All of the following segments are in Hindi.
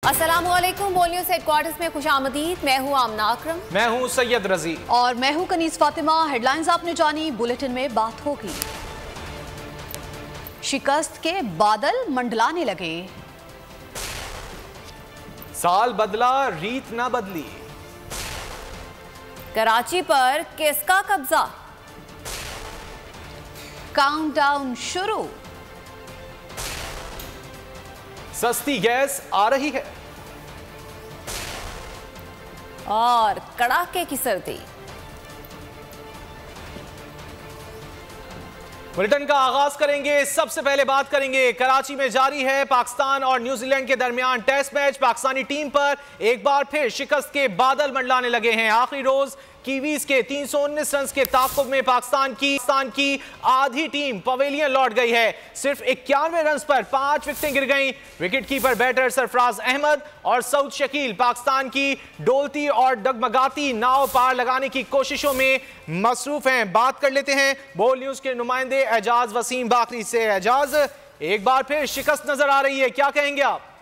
अस्सलामुअलैकुम। बोल न्यूज़ हेडक्वार्टर्स में खुशामदीद। मैं हूँ आमना अकरम। मैं हूँ सैयद रजी और मैं हूँ कनीज फातिमा। हेडलाइंस आपने जानी, बुलेटिन में बात होगी। शिकस्त के बादल मंडलाने लगे। साल बदला रीत ना बदली। कराची पर किसका कब्जा? काउंटडाउन शुरू। सस्ती गैस आ रही है और कड़ाके की सर्दी। बुलेटिन का आगाज करेंगे। सबसे पहले बात करेंगे, कराची में जारी है पाकिस्तान और न्यूजीलैंड के दरमियान टेस्ट मैच। पाकिस्तानी टीम पर एक बार फिर शिकस्त के बादल मंडलाने लगे हैं। आखिरी रोज कीवीज के 319 रन के ताक़ुब में पाकिस्तान की आधी टीम पवेलियन लौट गई है। सिर्फ 91 रन पर 5 विकेटें गिर गईं। विकेटकीपर बैटर सरफराज अहमद और सऊद शकील पाकिस्तान की डोलती और डगमगाती नाव पार लगाने की कोशिशों में मसरूफ हैं। बात कर लेते हैं बोल न्यूज के नुमाइंदे एजाज वसीम बाकरी से। एजाज, एक बार फिर शिकस्त नजर आ रही है, क्या कहेंगे आप?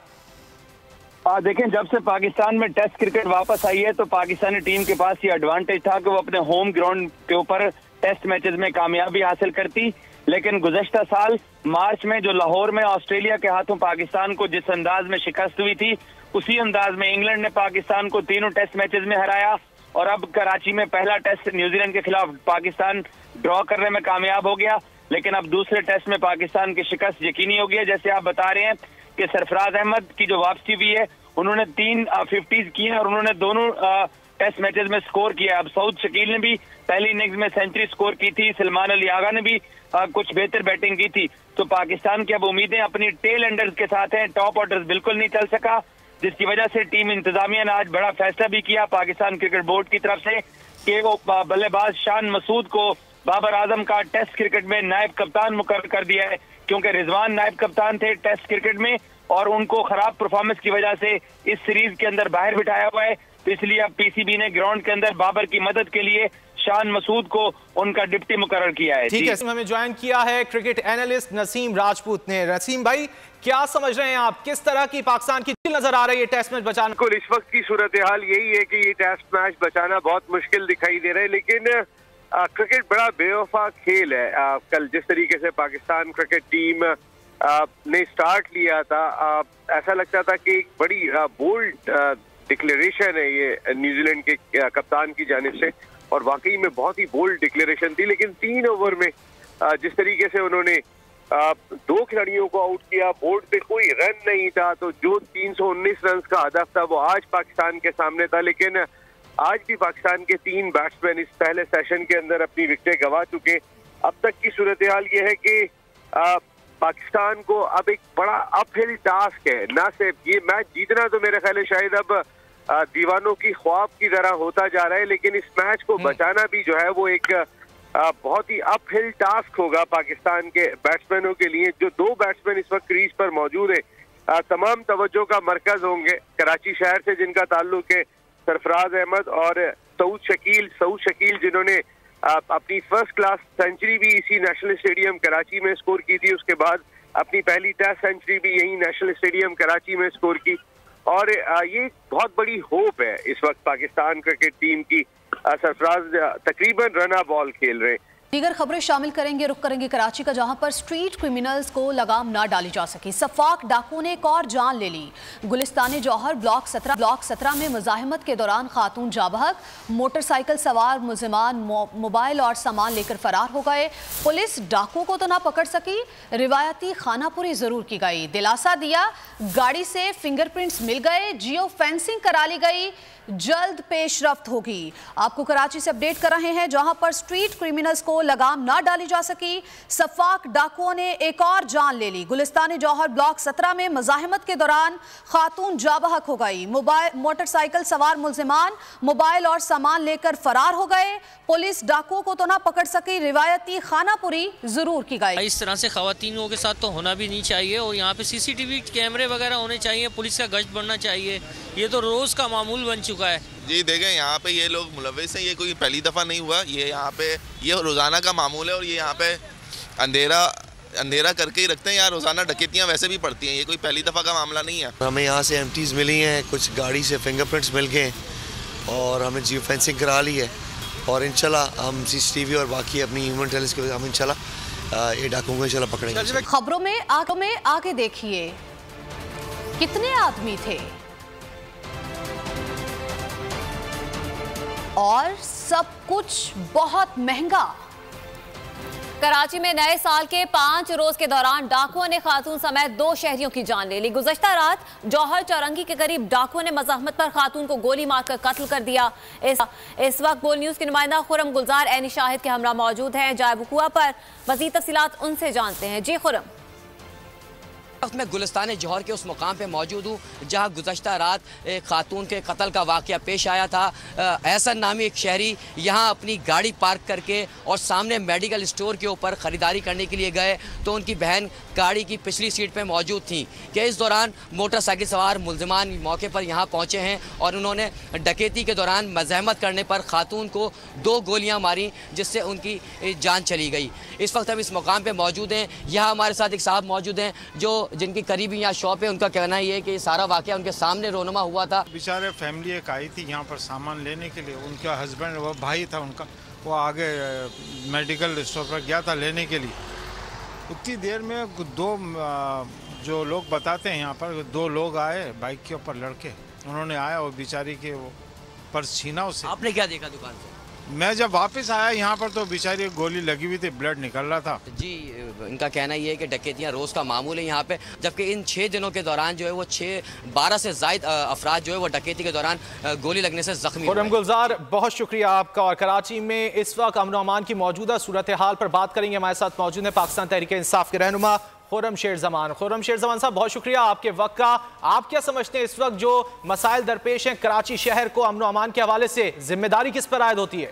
देखें, जब से पाकिस्तान में टेस्ट क्रिकेट वापस आई है तो पाकिस्तानी टीम के पास ये एडवांटेज था कि वो अपने होम ग्राउंड के ऊपर टेस्ट मैचेस में कामयाबी हासिल करती। लेकिन गुज़श्ता साल मार्च में जो लाहौर में ऑस्ट्रेलिया के हाथों पाकिस्तान को जिस अंदाज में शिकस्त हुई थी, उसी अंदाज में इंग्लैंड ने पाकिस्तान को तीनों टेस्ट मैचेस में हराया। और अब कराची में पहला टेस्ट न्यूजीलैंड के खिलाफ पाकिस्तान ड्रॉ करने में कामयाब हो गया। लेकिन अब दूसरे टेस्ट में पाकिस्तान की शिकस्त यकीनी हो गई है। जैसे आप बता रहे हैं कि सरफराज अहमद की जो वापसी हुई है, उन्होंने 3 50s किए हैं और उन्होंने दोनों टेस्ट मैचेस में स्कोर किया। अब सऊद शकील ने भी पहली इनिंग्स में सेंचुरी स्कोर की थी। सलमान अली आगा ने भी कुछ बेहतर बैटिंग की थी। तो पाकिस्तान की अब उम्मीदें अपनी टेल एंडर्स के साथ हैं। टॉप ऑर्डर्स बिल्कुल नहीं चल सका, जिसकी वजह से टीम इंतजामिया ने आज बड़ा फैसला भी किया पाकिस्तान क्रिकेट बोर्ड की तरफ से कि वो बल्लेबाज शान मसूद को बाबर आजम का टेस्ट क्रिकेट में नायब कप्तान मुकर्रर कर दिया है। क्योंकि रिजवान नायब कप्तान थे टेस्ट क्रिकेट में और उनको खराब परफॉर्मेंस की वजह से इस सीरीज के अंदर बाहर बिठाया हुआ है। तो इसलिए अब पीसीबी ने ग्राउंड के अंदर बाबर की मदद के लिए शान मसूद को उनका डिप्टी मुकर्रर किया है। ठीक है, हमें ज्वाइन किया है क्रिकेट एनालिस्ट नसीम राजपूत ने। नसीम भाई, क्या समझ रहे हैं आप, किस तरह की पाकिस्तान की नजर आ रही है टेस्ट मैच बचाना? बिल्कुल, इस वक्त की सूरत हाल यही है कि ये टेस्ट मैच बचाना बहुत मुश्किल दिखाई दे रहा है। लेकिन क्रिकेट बड़ा बेवफा खेल है। कल जिस तरीके से पाकिस्तान क्रिकेट टीम ने स्टार्ट लिया था, ऐसा लगता था कि एक बड़ी बोल्ड डिक्लेरेशन है ये न्यूजीलैंड के कप्तान की जानिब से, और वाकई में बहुत ही बोल्ड डिक्लेरेशन थी। लेकिन 3 ओवर में जिस तरीके से उन्होंने 2 खिलाड़ियों को आउट किया, बोर्ड पे कोई रन नहीं था, तो जो 319 रन का हदफ था वो आज पाकिस्तान के सामने था। लेकिन आज भी पाकिस्तान के 3 बैट्समैन इस पहले सेशन के अंदर अपनी विकेटें गंवा चुके। अब तक की सूरत हाल ये है कि पाकिस्तान को अब एक बड़ा अपहिल टास्क है। ना सिर्फ ये मैच जीतना तो मेरे ख्याल शायद अब दीवानों की ख्वाब की तरह होता जा रहा है, लेकिन इस मैच को बचाना भी जो है वो एक बहुत ही अपहिल टास्क होगा पाकिस्तान के बैट्समैनों के लिए। जो 2 बैट्समैन इस वक्त क्रीज पर मौजूद है, तमाम तवज्जो का मरकज होंगे कराची शहर से, जिनका ताल्लुक है सरफराज अहमद और सऊद शकील जिन्होंने अपनी फर्स्ट क्लास सेंचुरी भी इसी नेशनल स्टेडियम कराची में स्कोर की थी। उसके बाद अपनी पहली टेस्ट सेंचुरी भी यही नेशनल स्टेडियम कराची में स्कोर की। और ये बहुत बड़ी होप है इस वक्त पाकिस्तान क्रिकेट टीम की। सरफराज तकरीबन रन बॉल खेल रहे हैं। दीगर खबरें शामिल करेंगे। रुख करेंगे कराची का, जहां पर स्ट्रीट क्रिमिनल्स को लगाम ना डाली जा सकी। सफाक डाकुओं ने एक और जान ले ली। गुलिस्तान जौहर ब्लॉक 17 में मुजाहिमत के दौरान खातून जाबहक, मोटरसाइकिल सवार मुलजिमान मोबाइल और सामान लेकर फरार हो गए। पुलिस डाकुओं को तो ना पकड़ सकी, रिवायती खानापुरी जरूर की गई। दिलासा दिया, गाड़ी से फिंगरप्रिंट्स मिल गए, जियो फेंसिंग करा ली गई, जल्द पेशरफ्त होगी। आपको कराची से अपडेट कर रहे हैं, जहां पर स्ट्रीट क्रिमिनल्स को लगाम ना डाली जा सकी। सफाक डाकुओं ने एक और जान ले ली। गुलिस्तान जौहर ब्लॉक 17 में मुजाहिमत के दौरान खातून जाबहक हो गई। मोटरसाइकिल सवार मुलजिमान मोबाइल और सामान लेकर फरार हो गए। पुलिस डाकुओं को तो ना पकड़ सकी, रिवायती खानापुरी जरूर की गई। इस तरह से खवातीनों के साथ तो होना भी नहीं चाहिए और यहाँ पे CCTV कैमरे वगैरह होने चाहिए, पुलिस का गश्त बढ़ना चाहिए। ये तो रोज का मामूल बन चुका है। जी देखें, यहाँ पे ये लोग मुलव्विस हैं, ये कोई पहली दफ़ा नहीं हुआ, ये यहाँ पे ये रोज़ाना का मामूल है। और ये यहाँ पे अंधेरा अंधेरा करके ही रखते हैं यार। रोजाना डकैतियाँ वैसे भी पड़ती हैं, ये कोई पहली दफ़ा का मामला नहीं है। हमें यहाँ से एम्प्टीज मिली हैं, कुछ गाड़ी से फिंगरप्रिंट्स मिल गए और हमें जियो फेंसिंग करा ली है और इंशाल्लाह हम CCTV और बाकी अपनी ह्यूमन इंटेलिजेंस के हम इंशाल्लाह ये डाकुओं को इंशाल्लाह पकड़ेंगे। खबरों में आके देखिए कितने आदमी थे और सब कुछ बहुत महंगा। कराची में नए साल के 5 रोज के दौरान डाकुओं ने खातून समेत 2 शहरियों की जान ले ली। गुज़श्ता रात जौहर चौरंगी के करीब डाकुओं ने मज़ाहमत पर खातून को गोली मारकर कत्ल कर दिया। इस वक्त बोल न्यूज के नुमाइंदा खुरम गुलजार ऐनी शाहिद के हमरा मौजूद हैं। जाए वक़ुआ पर मज़ीद तफसीलात उनसे जानते हैं। जी खुरम। मैं गुलिस्तान जौहर के उस मुकाम पे मौजूद हूँ जहाँ गुज़श्ता रात एक खातून के कत्ल का वाक़या पेश आया था। एहसन नामी एक शहरी यहाँ अपनी गाड़ी पार्क करके और सामने मेडिकल स्टोर के ऊपर ख़रीदारी करने के लिए गए तो उनकी बहन गाड़ी की पिछली सीट पे मौजूद थी कि इस दौरान मोटरसाइकिल सवार मुल्ज़िमान मौके पर यहाँ पहुँचे हैं और उन्होंने डकैती के दौरान मज़ाहमत करने पर खातून को 2 गोलियाँ मारी जिससे उनकी जान चली गई। इस वक्त हम इस मुकाम पर मौजूद हैं। यहाँ हमारे साथ एक साहब मौजूद हैं जो जिनकी करीबी यहाँ शॉप है। उनका कहना ये है कि सारा वाक़या उनके सामने रोनुमा हुआ था। बेचारे फैमिली एक आई थी यहाँ पर सामान लेने के लिए, उनका हस्बैंड वो भाई था उनका, वो आगे मेडिकल स्टोर पर गया था लेने के लिए। उतनी देर में 2 जो लोग बताते हैं यहाँ पर 2 लोग आए बाइक के ऊपर लड़के, उन्होंने आया और बेचारी के वो पर्स छीना उससे। आपने क्या देखा दुकान से? मैं जब वापस आया यहाँ पर तो बेचारी गोली लगी हुई थी, ब्लड निकल रहा था। जी, इनका कहना ये है कि डकैतियाँ रोज़ का मामूल है यहाँ पे, जबकि इन 6 दिनों के दौरान जो है वो 12 से ज़ायद अफराद जो है वो डकैती के दौरान गोली लगने से जख्मी हुए। गुलजार, बहुत शुक्रिया आपका। और कराची में इस वक्त अमन अमान की मौजूदा सूरत हाल पर बात करेंगे। हमारे साथ मौजूद है पाकिस्तान तहरीक इंसाफ के रहनुमा खुरम शेर जमान। खुरम शेर जमान साहब, बहुत शुक्रिया आपके वक्त का। आप क्या समझते हैं इस वक्त जो मसाइल दरपेश हैं कराची शहर को अमन अमान के हवाले से, जिम्मेदारी किस पर आयद होती है?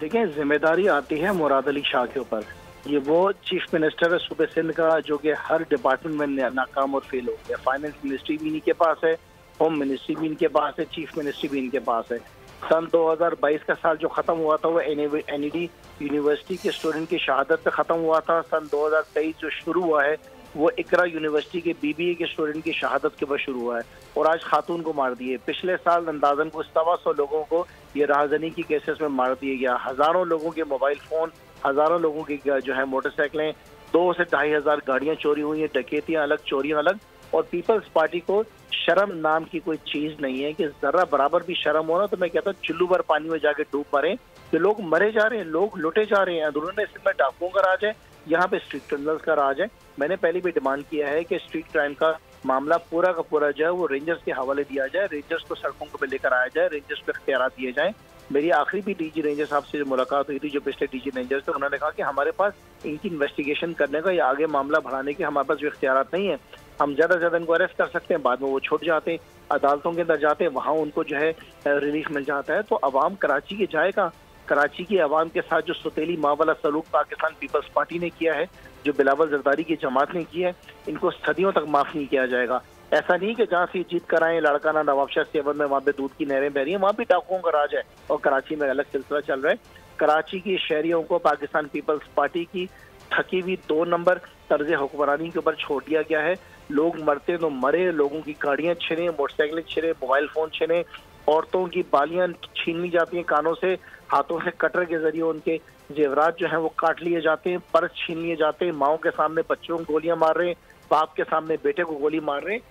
देखें, जिम्मेदारी आती है मुराद अली शाह के ऊपर। ये वो चीफ मिनिस्टर है सूबे सिंध का जो कि हर डिपार्टमेंट में नाकाम और फेल हो गया। फाइनेंस मिनिस्ट्री भी इनके पास है, होम मिनिस्ट्री भी इनके पास है, चीफ मिनिस्ट्री भी इनके पास है। सन 2022 का साल जो ख़त्म हुआ था वो NED यूनिवर्सिटी के स्टूडेंट की शहादत पे ख़त्म हुआ था। सन 2023 जो शुरू हुआ है वो इकरा यूनिवर्सिटी के BBA के स्टूडेंट की शहादत के बाद शुरू हुआ है और आज खातून को मार दिए। पिछले साल अंदाजन को 100 लोगों को ये राहजनी की केसेस में मार दिया गया। हज़ारों लोगों के मोबाइल फ़ोन, हज़ारों लोगों की जो है मोटरसाइकिलें, 2 से 2,500 गाड़ियाँ चोरी हुई हैं। डकैतियाँ अलग, चोरियाँ अलग। और पीपल्स पार्टी को शर्म नाम की कोई चीज़ नहीं है कि ज़रा बराबर भी शर्म हो ना तो मैं कहता हूँ चुल्लू भर पानी में जाके डूब मरें कि लोग मरे जा रहे हैं, लोग लुटे जा रहे हैं। अंदरूनी इसमें डाकुओं का राज है, यहाँ पे स्ट्रीट क्रिमिनल्स का राज है। मैंने पहले भी डिमांड किया है कि स्ट्रीट क्राइम का मामला पूरा का पूरा जो है वो रेंजर्स के हवाले दिया जाए, रेंजर्स को सड़कों पे लेकर आया जाए, रेंजर्स को इख्तियार दिए जाएं। मेरी आखिरी भी DG रेंजर साहब से जो मुलाकात हुई थी, जो पिछले DG रेंजर थे, उन्होंने कहा कि हमारे पास इनकी इन्वेस्टिगेशन करने का या आगे मामला बढ़ाने के हमारे पास जो इख्तियार नहीं है। हम ज़्यादा से ज़्यादा इनको अरेस्ट कर सकते हैं, बाद में वो छूट जाते हैं, अदालतों के अंदर जाते हैं, वहाँ उनको जो है रिलीफ मिल जाता है। तो अवाम कराची के जाएगा, कराची की आवाम के साथ जो सौतेली माँ वाला सलूक पाकिस्तान पीपल्स पार्टी ने किया है, जो बिलावल जरदारी की जमात ने किया है, इनको सदियों तक माफ़ नहीं किया जाएगा। ऐसा नहीं कि जहाँ से जीत कर आए लड़काना नवाबशाह सेवन में वहाँ पे दूध की नहरें बह रही हैं, वहाँ भी डाकुओं का राज है और कराची में अलग सिलसिला चल रहा है। कराची की शहरियों को पाकिस्तान पीपल्स पार्टी की थकी हुई 2 नंबर तर्ज हुक्मरानी के ऊपर छोड़ दिया गया है। लोग मरते तो मरे, लोगों की गाड़ियाँ छिने, मोटरसाइकिलें छिने, मोबाइल फ़ोन छिने, औरतों की बालियाँ छीन ली जाती हैं कानों से, हाथों से कटर के जरिए उनके जेवरात जो हैं वो काट लिए जाते हैं, पर्स छीन लिए जाते हैं, माओं के सामने बच्चों को गोलियां मार रहे हैं, बाप के सामने बेटे को गोली मार रहे हैं।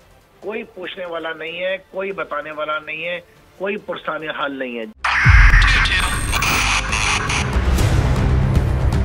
कोई पूछने वाला नहीं है, कोई बताने वाला नहीं है, कोई पुरसाने हाल नहीं है।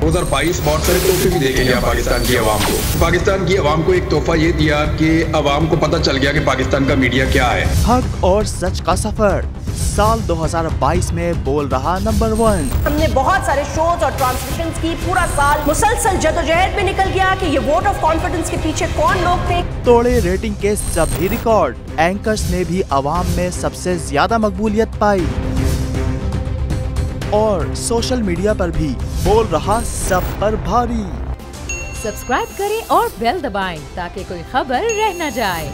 2022 बहुत सारे तोहफे भी देके गया पाकिस्तान की आवाम को। पाकिस्तान की आवाम को एक तोहफा ये दिया कि आवाम को पता चल गया कि पाकिस्तान का मीडिया क्या है। हक और सच का सफर साल 2022 में बोल रहा नंबर 1। हमने बहुत सारे शोज और ट्रांसमिशंस की, पूरा साल मुसलसल जदोजहद में निकल गया कि ये वोट ऑफ कॉन्फिडेंस के पीछे कौन लोग थे। तोड़े रेटिंग के सभी रिकॉर्ड, एंकर्स ने भी आवाम में सबसे ज्यादा मकबूलियत पाई और सोशल मीडिया पर भी बोल रहा सब पर भारी। सब्सक्राइब करें और बेल दबाएं ताकि कोई खबर रह न जाए।